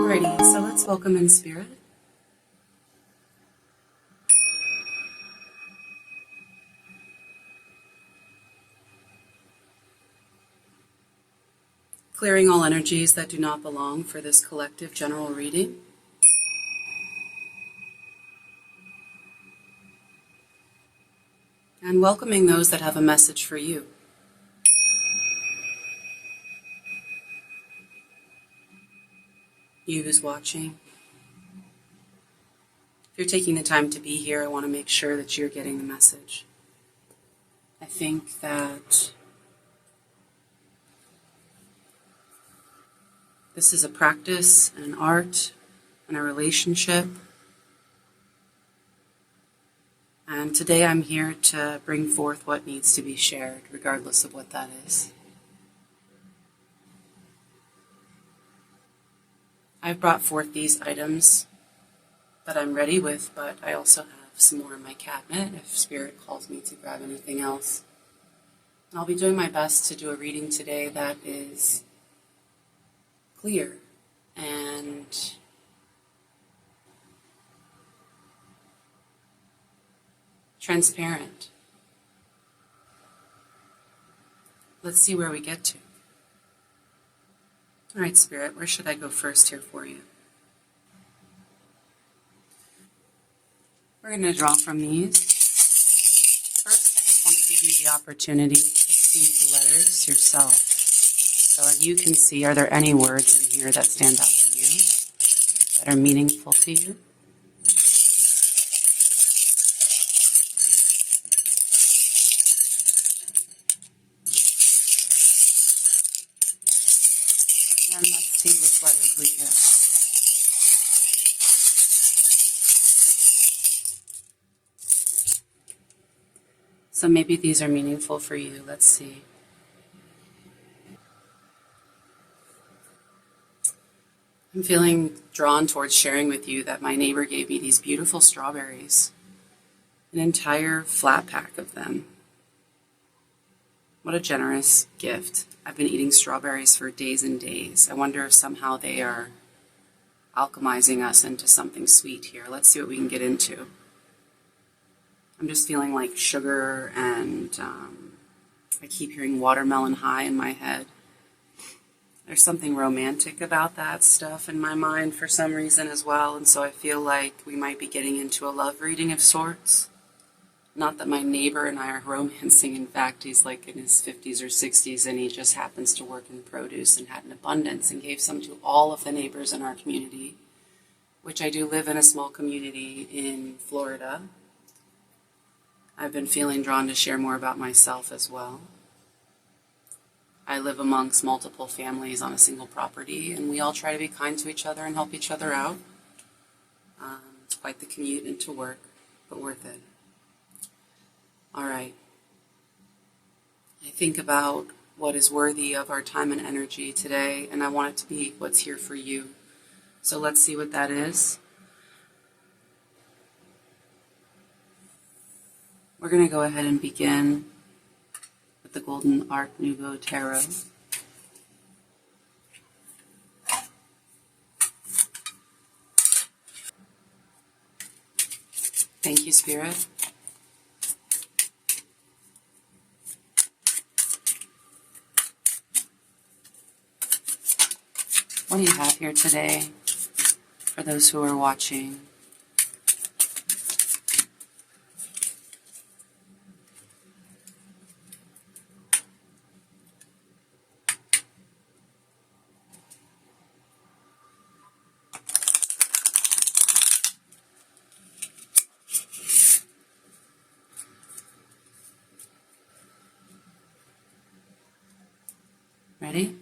Alrighty, so let's welcome in spirit. Clearing all energies that do not belong for this collective general reading. And welcoming those that have a message for you. You who's watching. If you're taking the time to be here, I want to make sure that you're getting the message. I think that this is a practice, and an art, and a relationship. And today I'm here to bring forth what needs to be shared, regardless of what that is. I've brought forth these items that I'm ready with, but I also have some more in my cabinet if Spirit calls me to grab anything else. And I'll be doing my best to do a reading today that is clear and transparent. Let's see where we get to. All right, Spirit, where should I go first here for you? We're going to draw from these. First, I just want to give you the opportunity to see the letters yourself. So you can see, are there any words in here that stand out to you, that are meaningful to you? And let's see which letters we get. So maybe these are meaningful for you. Let's see. I'm feeling drawn towards sharing with you that my neighbor gave me these beautiful strawberries. An entire flat pack of them. What a generous gift. I've been eating strawberries for days and days. I wonder if somehow they are alchemizing us into something sweet here. Let's see what we can get into. I'm just feeling like sugar, and I keep hearing watermelon high in my head. There's something romantic about that stuff in my mind for some reason as well, and so I feel like we might be getting into a love reading of sorts. Not that my neighbor and I are romancing. In fact, he's like in his 50s or 60s, and he just happens to work in produce and had an abundance and gave some to all of the neighbors in our community, which I do live in a small community in Florida. I've been feeling drawn to share more about myself as well. I live amongst multiple families on a single property, and we all try to be kind to each other and help each other out. It's quite the commute into work, but worth it. All right. I think about what is worthy of our time and energy today, and I want it to be what's here for you. So let's see what that is. We're going to go ahead and begin with the Golden Art Nouveau Tarot. Thank you, Spirit. What do you have here today for those who are watching? Ready?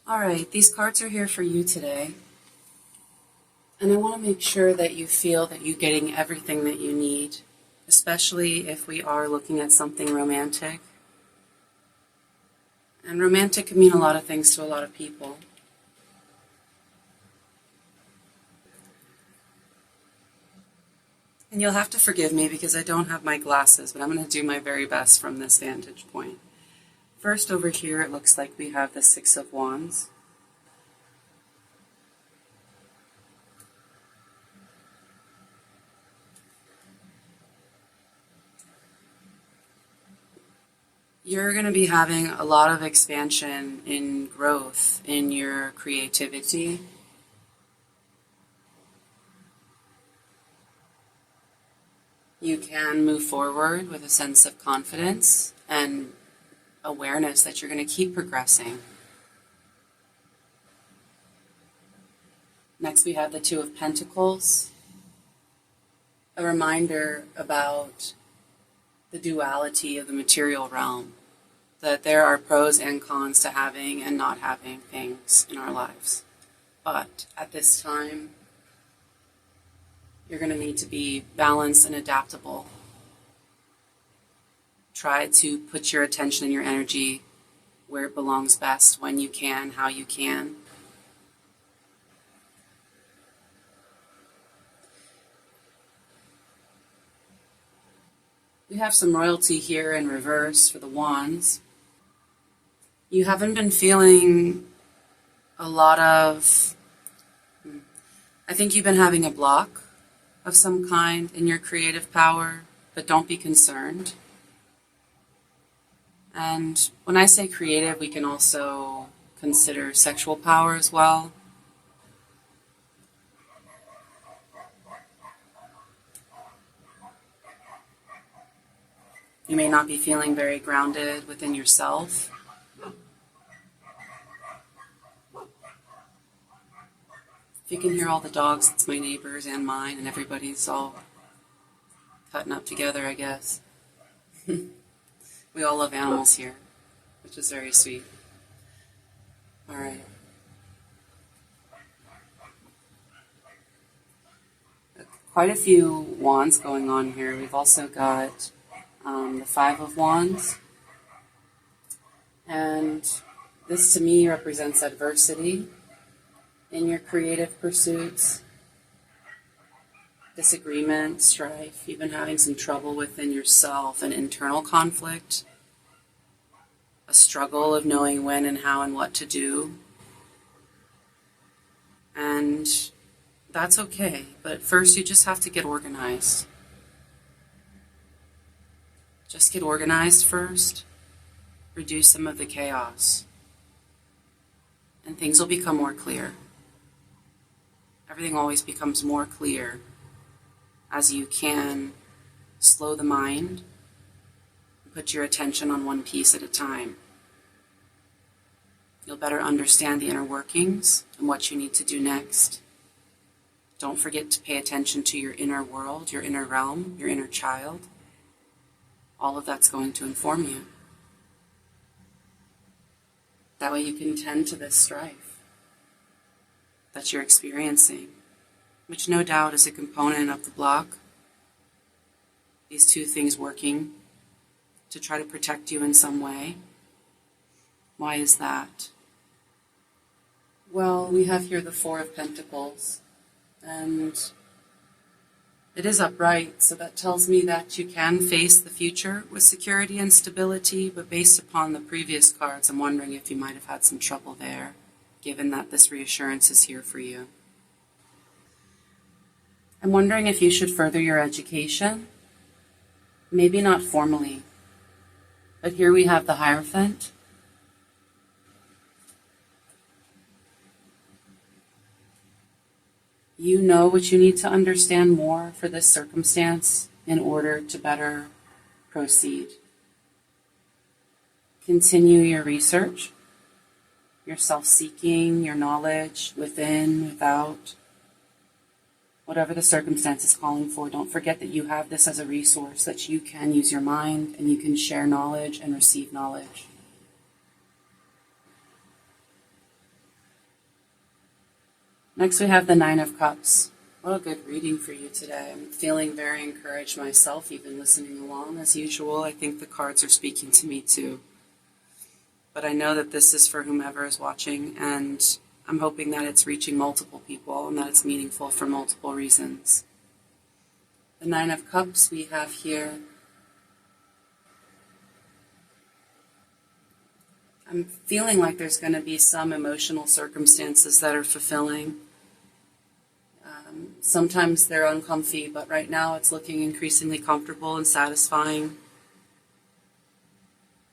All right, these cards are here for you today. And I want to make sure that you feel that you're getting everything that you need, especially if we are looking at something romantic. And romantic can mean a lot of things to a lot of people. And you'll have to forgive me because I don't have my glasses, but I'm going to do my very best from this vantage point. First, over here, it looks like we have the Six of Wands. You're going to be having a lot of expansion in growth in your creativity. You can move forward with a sense of confidence and awareness that you're going to keep progressing. Next, we have the Two of Pentacles, a reminder about the duality of the material realm, that there are pros and cons to having and not having things in our lives. But at this time, you're going to need to be balanced and adaptable. Try to put your attention and your energy where it belongs best, when you can, how you can. We have some royalty here in reverse for the Wands. You haven't been feeling a lot of, I think you've been having a block of some kind in your creative power, but don't be concerned. And when I say creative, we can also consider sexual power as well. You may not be feeling very grounded within yourself. If you can hear all the dogs, it's my neighbors and mine, and everybody's all cutting up together, I guess. We all love animals here, which is very sweet. All right. Quite a few wands going on here. We've also got the Five of Wands. And this to me represents adversity in your creative pursuits, disagreement, strife. You've been having some trouble within yourself, an internal conflict, a struggle of knowing when and how and what to do. And that's okay, but first you just have to get organized. Just get organized first, reduce some of the chaos, and things will become more clear. Everything always becomes more clear as you can slow the mind and put your attention on one piece at a time. You'll better understand the inner workings and what you need to do next. Don't forget to pay attention to your inner world, your inner realm, your inner child. All of that's going to inform you. That way you can tend to this strife that you're experiencing, which no doubt is a component of the block. These two things working to try to protect you in some way. Why is that? Well, we have here the Four of Pentacles, and it is upright, so that tells me that you can face the future with security and stability, but based upon the previous cards, I'm wondering if you might have had some trouble there, given that this reassurance is here for you. I'm wondering if you should further your education. Maybe not formally, but here we have the Hierophant. You know what you need to understand more for this circumstance in order to better proceed. Continue your research, your self-seeking, your knowledge within, without, whatever the circumstance is calling for. Don't forget that you have this as a resource, that you can use your mind and you can share knowledge and receive knowledge. Next we have the Nine of Cups. What a good reading for you today. I'm feeling very encouraged myself, even listening along as usual. I think the cards are speaking to me too. But I know that this is for whomever is watching, and I'm hoping that it's reaching multiple people and that it's meaningful for multiple reasons. The Nine of Cups we have here. I'm feeling like there's going to be some emotional circumstances that are fulfilling. Sometimes they're uncomfy, but right now it's looking increasingly comfortable and satisfying.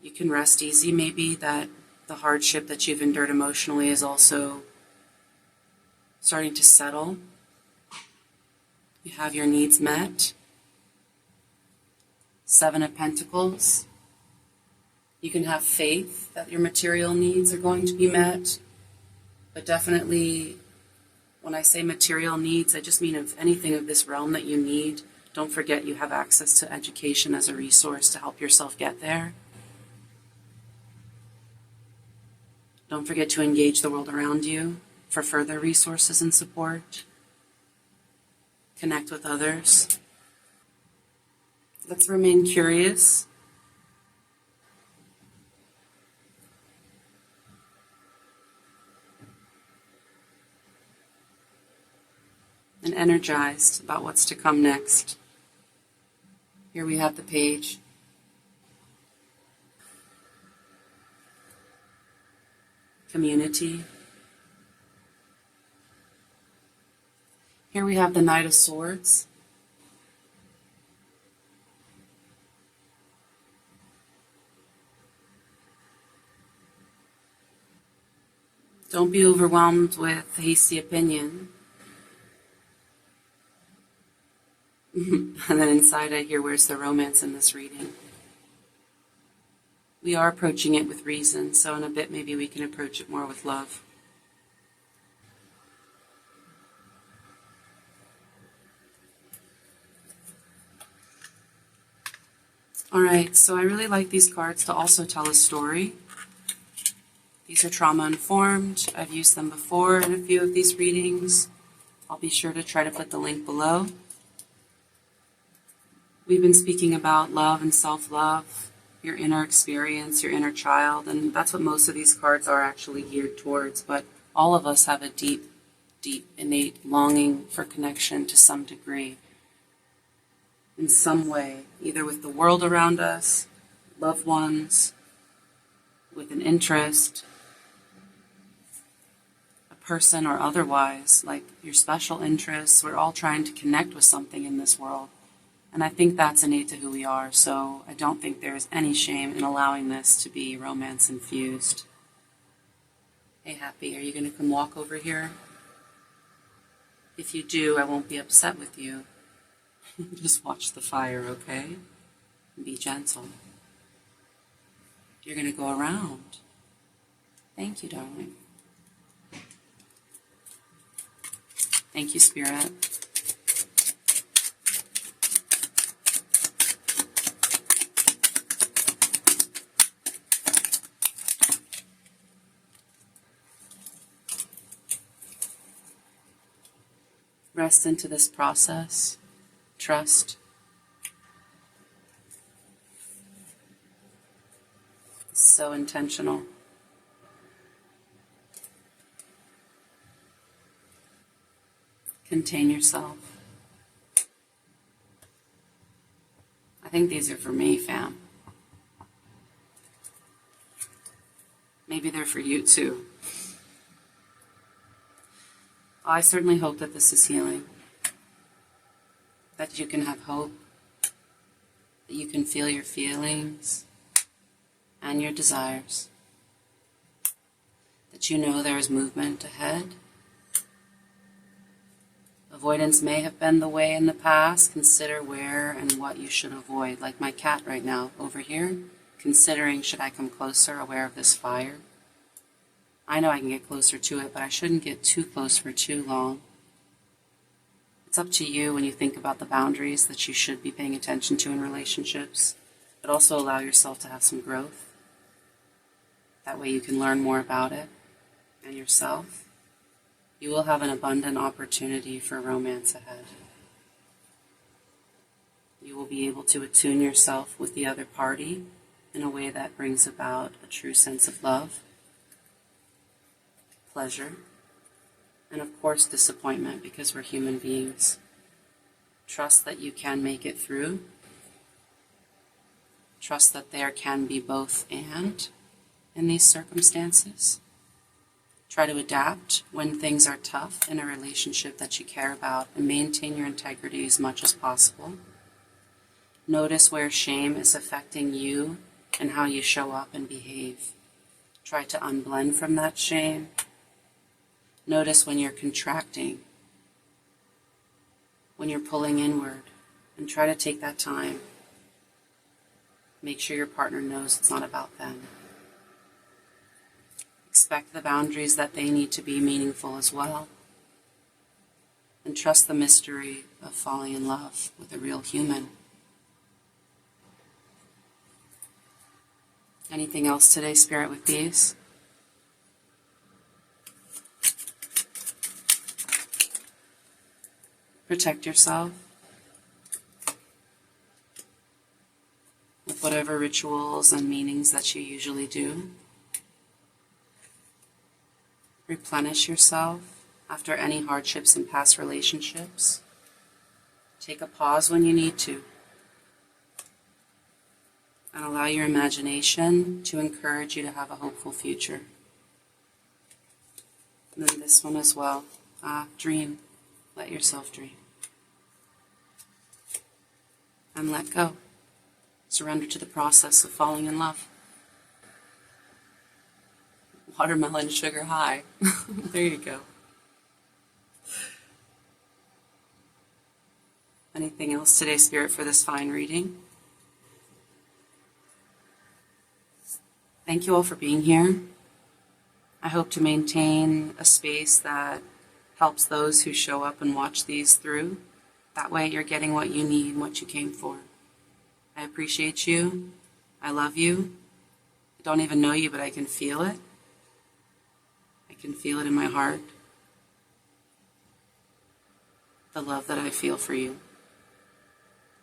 You can rest easy maybe that the hardship that you've endured emotionally is also starting to settle. You have your needs met. Seven of Pentacles. You can have faith that your material needs are going to be met, but definitely when I say material needs, I just mean of anything of this realm that you need. Don't forget you have access to education as a resource to help yourself get there. Don't forget to engage the world around you for further resources and support. Connect with others. Let's remain curious. And energized about what's to come next. Here we have the page. Community. Here we have the Knight of Swords. Don't be overwhelmed with hasty opinion. And then inside I hear, where's the romance in this reading? We are approaching it with reason, so in a bit maybe we can approach it more with love. Alright, so I really like these cards to also tell a story. These are trauma-informed. I've used them before in a few of these readings. I'll be sure to try to put the link below. We've been speaking about love and self-love, your inner experience, your inner child, and that's what most of these cards are actually geared towards. But all of us have a deep, deep, innate longing for connection to some degree, in some way, either with the world around us, loved ones, with an interest, a person or otherwise, like your special interests. We're all trying to connect with something in this world. And I think that's innate to who we are, so I don't think there's any shame in allowing this to be romance infused. Hey, Happy, are you going to come walk over here? If you do, I won't be upset with you. Just watch the fire, okay? And be gentle. You're going to go around. Thank you, darling. Thank you, Spirit. Rest into this process. Trust. It's so intentional. Contain yourself. I think these are for me, fam. Maybe they're for you too. I certainly hope that this is healing. That you can have hope. That you can feel your feelings and your desires. That you know there is movement ahead. Avoidance may have been the way in the past. Consider where and what you should avoid. Like my cat right now over here, considering should I come closer, aware of this fire. I know I can get closer to it, but I shouldn't get too close for too long. It's up to you when you think about the boundaries that you should be paying attention to in relationships, but also allow yourself to have some growth. That way you can learn more about it and yourself. You will have an abundant opportunity for romance ahead. You will be able to attune yourself with the other party in a way that brings about a true sense of love, pleasure, and of course disappointment, because we're human beings. Trust that you can make it through. Trust that there can be both and in these circumstances. Try to adapt when things are tough in a relationship that you care about and maintain your integrity as much as possible. Notice where shame is affecting you and how you show up and behave. Try to unblend from that shame. Notice when you're contracting, when you're pulling inward, and try to take that time. Make sure your partner knows it's not about them. Expect the boundaries that they need to be meaningful as well. And trust the mystery of falling in love with a real human. Anything else today, Spirit, with these? Protect yourself with whatever rituals and meanings that you usually do. Replenish yourself after any hardships in past relationships. Take a pause when you need to. And allow your imagination to encourage you to have a hopeful future. And then this one as well. Dream. Let yourself dream. And let go. Surrender to the process of falling in love. Watermelon sugar high. There you go. Anything else today, Spirit, for this fine reading? Thank you all for being here. I hope to maintain a space that helps those who show up and watch these through. That way you're getting what you need and what you came for. I appreciate you. I love you. I don't even know you, but I can feel it. I can feel it in my heart. The love that I feel for you.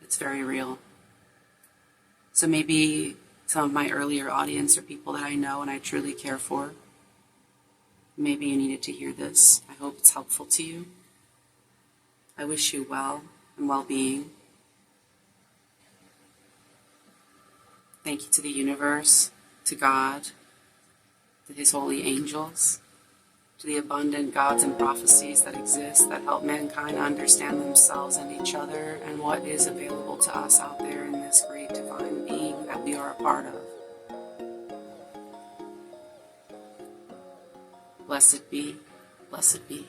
It's very real. So maybe some of my earlier audience are people that I know and I truly care for. Maybe you needed to hear this. I hope it's helpful to you. I wish you well and well-being. Thank you to the universe, to God, to His holy angels, to the abundant gods and prophecies that exist that help mankind understand themselves and each other and what is available to us out there in this great divine being that we are a part of. Blessed be, blessed be.